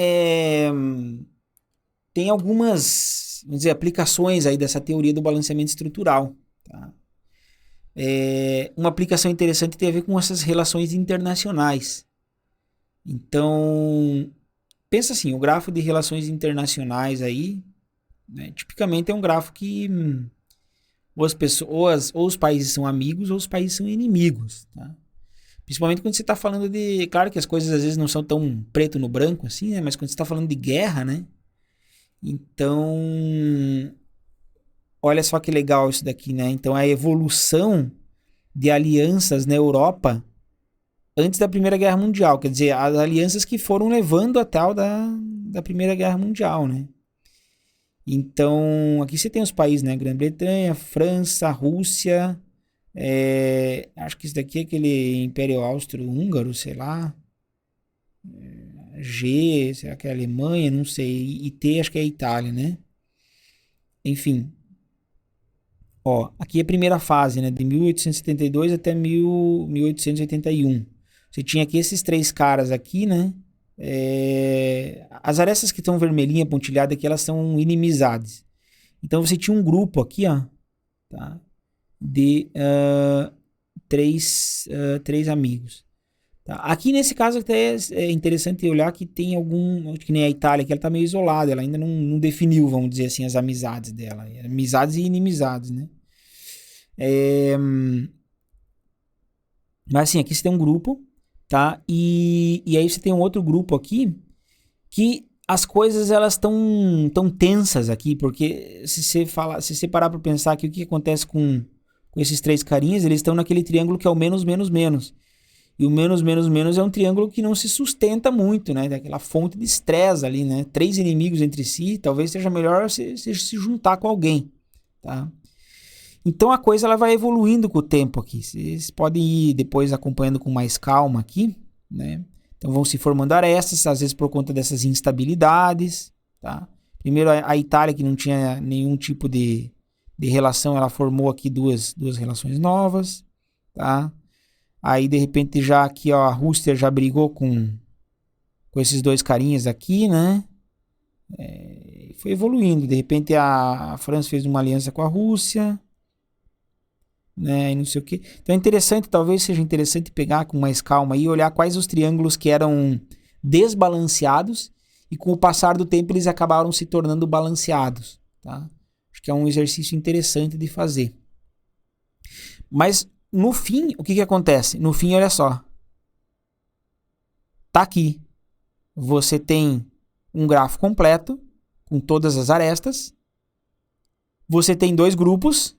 é, tem algumas, vamos dizer, aplicações aí dessa teoria do balanceamento estrutural. Tá? Uma aplicação interessante tem a ver com essas relações internacionais. Então, pensa assim, o grafo de relações internacionais aí, né, tipicamente é um grafo que ou as pessoas, ou os países são amigos ou os países são inimigos, tá? Principalmente quando você está falando de, claro que as coisas às vezes não são tão preto no branco assim, né? Mas quando você está falando de guerra, né? Então, olha só que legal isso daqui, né? Então, a evolução de alianças na Europa antes da Primeira Guerra Mundial, quer dizer, as alianças que foram levando a tal da Primeira Guerra Mundial, né? Então, aqui você tem os países, né? Grã-Bretanha, França, Rússia, acho que isso daqui é aquele Império Austro-Húngaro, sei lá. G, será que é a Alemanha? Não sei. E T, acho que é a Itália, né? Enfim. Ó, aqui é a primeira fase, né? De 1872 até 1881. Você tinha aqui esses três caras aqui, né? As arestas que estão vermelhinha, pontilhada aqui, elas são inimizades. Então você tinha um grupo aqui, ó, tá? De três amigos. Tá? Aqui nesse caso até é interessante olhar que tem algum, que nem a Itália, que ela tá meio isolada, ela ainda não definiu, vamos dizer assim, as amizades dela. Amizades e inimizades, né? É, mas assim, aqui você tem um grupo, tá? E aí você tem um outro grupo aqui que as coisas elas estão tão tensas aqui, porque se você parar para pensar que o que acontece com esses três carinhas, eles estão naquele triângulo que é o menos, menos, menos. E o menos, menos, menos é um triângulo que não se sustenta muito, né? Daquela fonte de estresse ali, né? Três inimigos entre si, talvez seja melhor se juntar com alguém, tá? Então a coisa ela vai evoluindo com o tempo aqui. Vocês podem ir depois acompanhando com mais calma aqui, né? Então vão se formando arestas, às vezes por conta dessas instabilidades, tá? Primeiro a Itália, que não tinha nenhum tipo de relação, ela formou aqui duas relações novas, tá? Aí de repente já aqui, ó, a Rússia já brigou com esses dois carinhas aqui, né? Foi evoluindo. De repente a França fez uma aliança com a Rússia, né, e não sei o que. Então é interessante, talvez seja interessante pegar com mais calma e olhar quais os triângulos que eram desbalanceados e com o passar do tempo eles acabaram se tornando balanceados, tá? Acho que é um exercício interessante de fazer. Mas no fim, o que acontece? No fim, olha só. Tá aqui. Você tem um grafo completo com todas as arestas. Você tem dois grupos.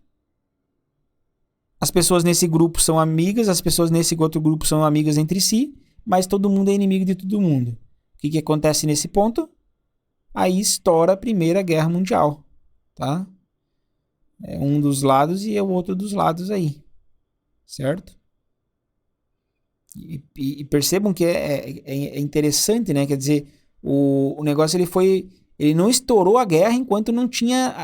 As pessoas nesse grupo são amigas, as pessoas nesse outro grupo são amigas entre si, mas todo mundo é inimigo de todo mundo. O que acontece nesse ponto? Aí estoura a Primeira Guerra Mundial, tá? É um dos lados e é o outro dos lados aí, certo? E percebam que é interessante, né? Quer dizer, o negócio ele não estourou a guerra enquanto não tinha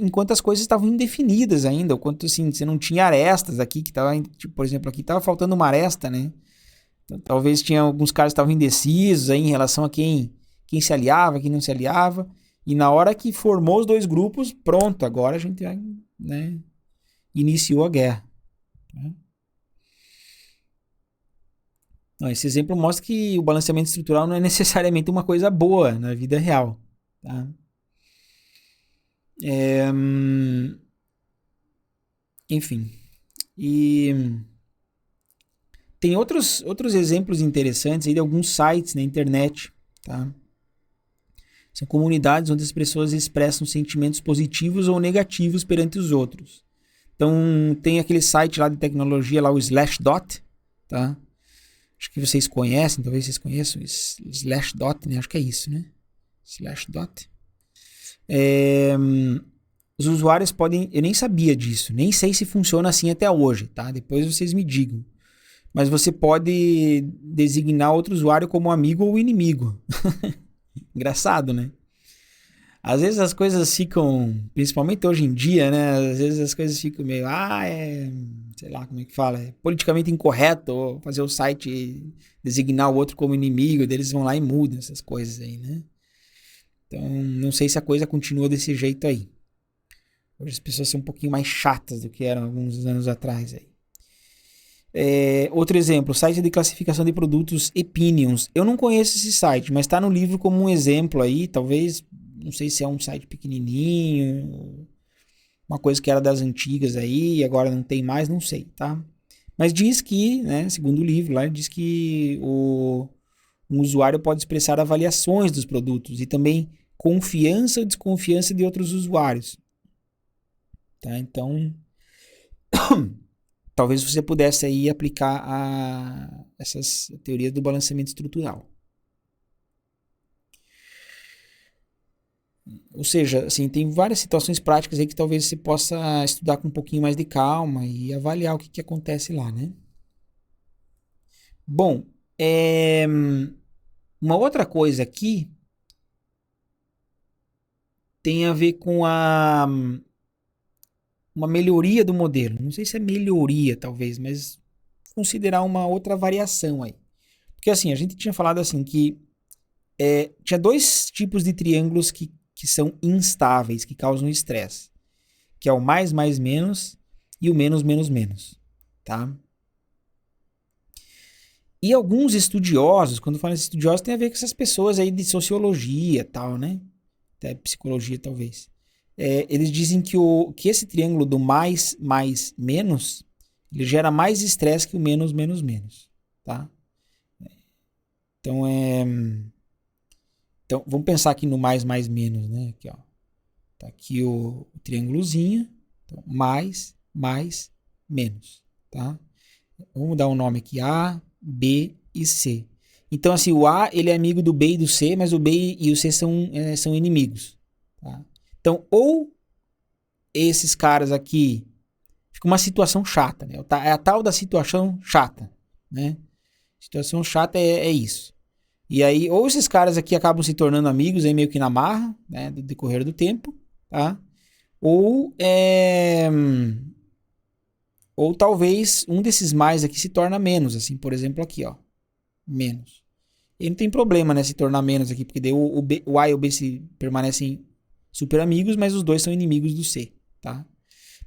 enquanto as coisas estavam indefinidas ainda, enquanto assim, você não tinha arestas aqui que tava, tipo, por exemplo, aqui tava faltando uma aresta, né? Então, talvez tinha alguns caras que estavam indecisos aí em relação a quem se aliava, quem não se aliava, e na hora que formou os dois grupos, pronto, agora a gente vai, né, iniciou a guerra, né? Não, esse exemplo mostra que o balanceamento estrutural não é necessariamente uma coisa boa na vida real, tá? É, enfim. E tem outros exemplos interessantes aí de alguns sites na internet, tá? São comunidades onde as pessoas expressam sentimentos positivos ou negativos perante os outros. Então, tem aquele site lá de tecnologia, lá o Slashdot, tá? Acho que vocês conhecem, talvez vocês conheçam Slashdot, né? Acho que é isso, né? Slashdot. Os usuários podem... Eu nem sabia disso, nem sei se funciona assim até hoje, tá? Depois vocês me digam. Mas você pode designar outro usuário como amigo ou inimigo. Engraçado, né? Às vezes as coisas ficam, principalmente hoje em dia, né? Às vezes as coisas ficam meio, sei lá como é que fala, é politicamente incorreto fazer o site designar o outro como inimigo, daí eles vão lá e mudam essas coisas aí, né? Então, não sei se a coisa continua desse jeito aí. Hoje as pessoas são um pouquinho mais chatas do que eram alguns anos atrás aí. Outro exemplo, site de classificação de produtos Epinions. Eu não conheço esse site, mas está no livro como um exemplo aí. Talvez, não sei se é um site pequenininho, uma coisa que era das antigas aí e agora não tem mais, não sei, tá? Mas diz que, né, segundo o livro lá, diz que um usuário pode expressar avaliações dos produtos e também confiança ou desconfiança de outros usuários. Tá? Então, talvez você pudesse aí aplicar essas teorias do balanceamento estrutural. Ou seja, assim, tem várias situações práticas aí que talvez você possa estudar com um pouquinho mais de calma e avaliar o que acontece lá, né? Bom, uma outra coisa aqui tem a ver com uma melhoria do modelo. Não sei se é melhoria, talvez, mas considerar uma outra variação aí. Porque assim, a gente tinha falado assim que tinha dois tipos de triângulos que são instáveis, que causam estresse. Que é o mais, menos e o menos, menos. Tá? E alguns estudiosos, quando falam de estudiosos, tem a ver com essas pessoas aí de sociologia e tal, né? Até psicologia, talvez. Eles dizem que esse triângulo do mais, menos, ele gera mais estresse que o menos, menos. Tá? Então, então, vamos pensar aqui no mais, menos, né? Aqui, ó. Tá aqui o triângulozinho. Então, mais, menos, tá? Vamos dar um nome aqui, A, B e C. Então, assim, o A, ele é amigo do B e do C, mas o B e o C são inimigos, tá? Então, ou esses caras aqui, fica uma situação chata, né? É a tal da situação chata, né? Situação chata é isso. E aí, ou esses caras aqui acabam se tornando amigos, aí meio que na marra, né? Do decorrer do tempo, tá? Ou talvez um desses mais aqui se torna menos, assim, por exemplo aqui, ó, menos. E não tem problema, né, se tornar menos aqui, porque daí o A e o B permanecem super amigos, mas os dois são inimigos do C, tá?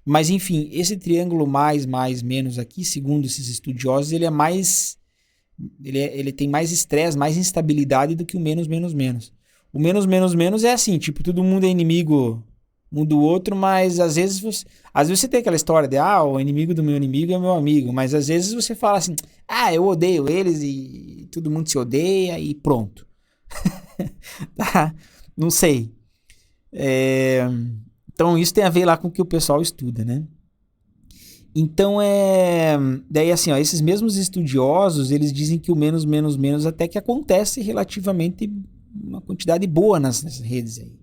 Mas enfim, esse triângulo mais, menos aqui, segundo esses estudiosos, ele é mais, ele tem mais estresse, mais instabilidade do que o menos, menos. O menos, menos é assim, tipo, todo mundo é inimigo um do outro, mas às vezes você tem aquela história de, o inimigo do meu inimigo é meu amigo, mas às vezes você fala assim, eu odeio eles e todo mundo se odeia e pronto. Tá? Não sei. Então isso tem a ver lá com o que o pessoal estuda, né? Então daí assim, ó, esses mesmos estudiosos, eles dizem que o menos, menos até que acontece relativamente uma quantidade boa nessas redes aí.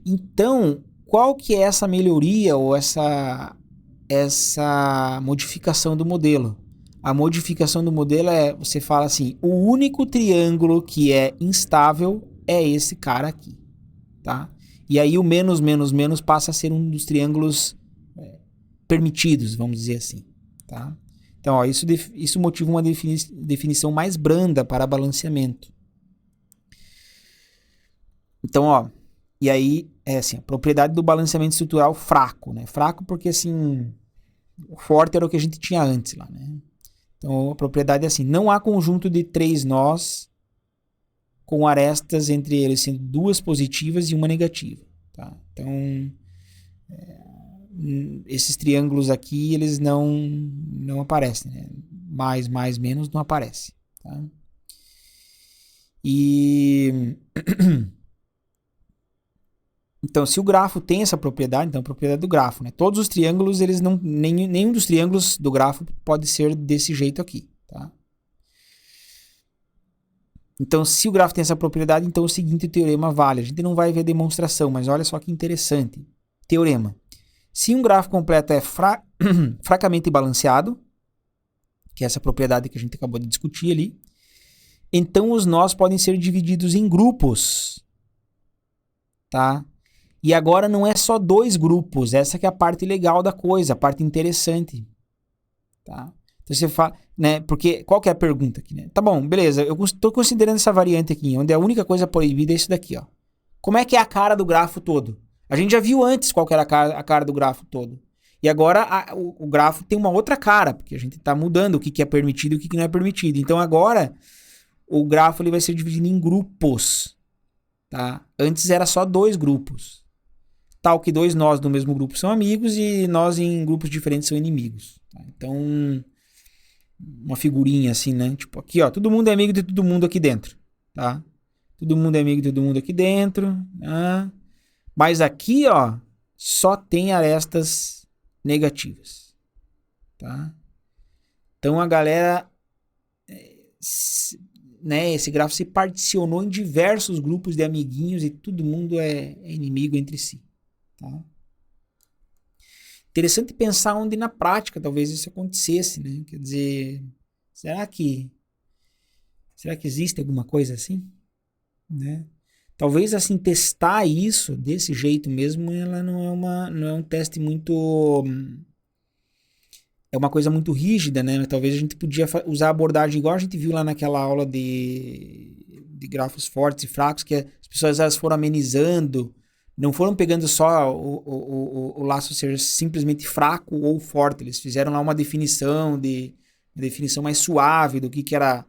Então, qual que é essa melhoria ou essa modificação do modelo? A modificação do modelo você fala assim, o único triângulo que é instável é esse cara aqui, tá? E aí o menos, menos passa a ser um dos triângulos permitidos, vamos dizer assim, tá? Então, ó, isso motiva uma definição mais branda para balanceamento. Então, ó, e aí, assim, a propriedade do balanceamento estrutural fraco, né? Fraco porque, assim, o forte era o que a gente tinha antes lá, né? Então, a propriedade é assim, não há conjunto de 3 nós com arestas entre eles sendo 2 positivas e uma negativa, tá? Então, esses triângulos aqui, eles não aparecem, né? Mais, menos não aparece, tá? E... Então, se o grafo tem essa propriedade, então a propriedade do grafo, né? Todos os triângulos, eles não, nenhum dos triângulos do grafo pode ser desse jeito aqui, tá? Então, se o grafo tem essa propriedade, então o seguinte teorema vale. A gente não vai ver demonstração, mas olha só que interessante. Teorema. Se um grafo completo é fracamente balanceado, que é essa propriedade que a gente acabou de discutir ali, então os nós podem ser divididos em grupos tá? E agora não é só dois grupos, essa que é a parte legal da coisa, a parte interessante, tá? Então você fala, né? Porque qual que é a pergunta aqui, né? Tá bom, beleza, eu estou considerando essa variante aqui, onde a única coisa proibida é isso daqui, ó. Como é que é a cara do grafo todo? A gente já viu antes qual que era a cara do grafo todo. E agora o grafo tem uma outra cara, porque a gente está mudando o que é permitido e o que não é permitido. Então agora o grafo ele vai ser dividido em grupos, tá? Antes era só dois grupos. Tal que dois nós do mesmo grupo são amigos e nós em grupos diferentes são inimigos. Tá? Então, uma figurinha assim, né? Tipo, aqui, ó, todo mundo é amigo de todo mundo aqui dentro, tá? Todo mundo é amigo de todo mundo aqui dentro, tá? Mas aqui, ó, só tem arestas negativas, tá? Então a galera, né, esse grafo se particionou em diversos grupos de amiguinhos e todo mundo é inimigo entre si, tá? Interessante pensar onde na prática talvez isso acontecesse, né? Quer dizer, será que existe alguma coisa assim, né? Talvez assim testar isso desse jeito mesmo, ela não é um teste muito, é uma coisa muito rígida, né? Talvez a gente podia usar a abordagem igual a gente viu lá naquela aula de grafos fortes e fracos, que as pessoas elas foram amenizando, não foram pegando só o laço ser simplesmente fraco ou forte, eles fizeram lá uma definição mais suave do que era,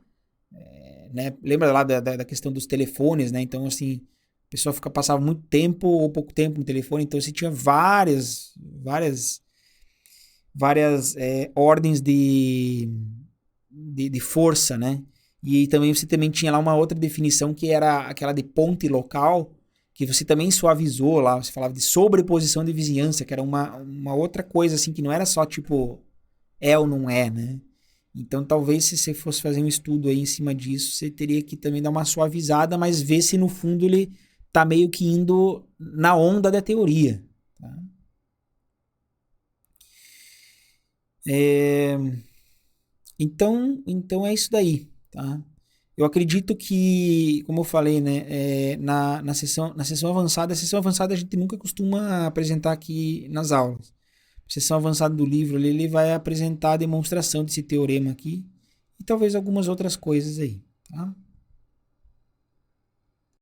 né? Lembra lá da questão dos telefones, né? Então, assim, a pessoa passava muito tempo ou pouco tempo no telefone, então você tinha várias ordens de força, né? E também você também tinha lá uma outra definição que era aquela de ponte local, que você também suavizou lá, você falava de sobreposição de vizinhança, que era uma outra coisa assim, que não era só tipo é ou não é, né? Então talvez se você fosse fazer um estudo aí em cima disso, você teria que também dar uma suavizada, mas ver se no fundo ele tá meio que indo na onda da teoria, tá? Então é isso daí, tá? Eu acredito que, como eu falei, né, na sessão avançada, a sessão avançada a gente nunca costuma apresentar aqui nas aulas. A sessão avançada do livro ali, ele vai apresentar a demonstração desse teorema aqui e talvez algumas outras coisas aí, tá?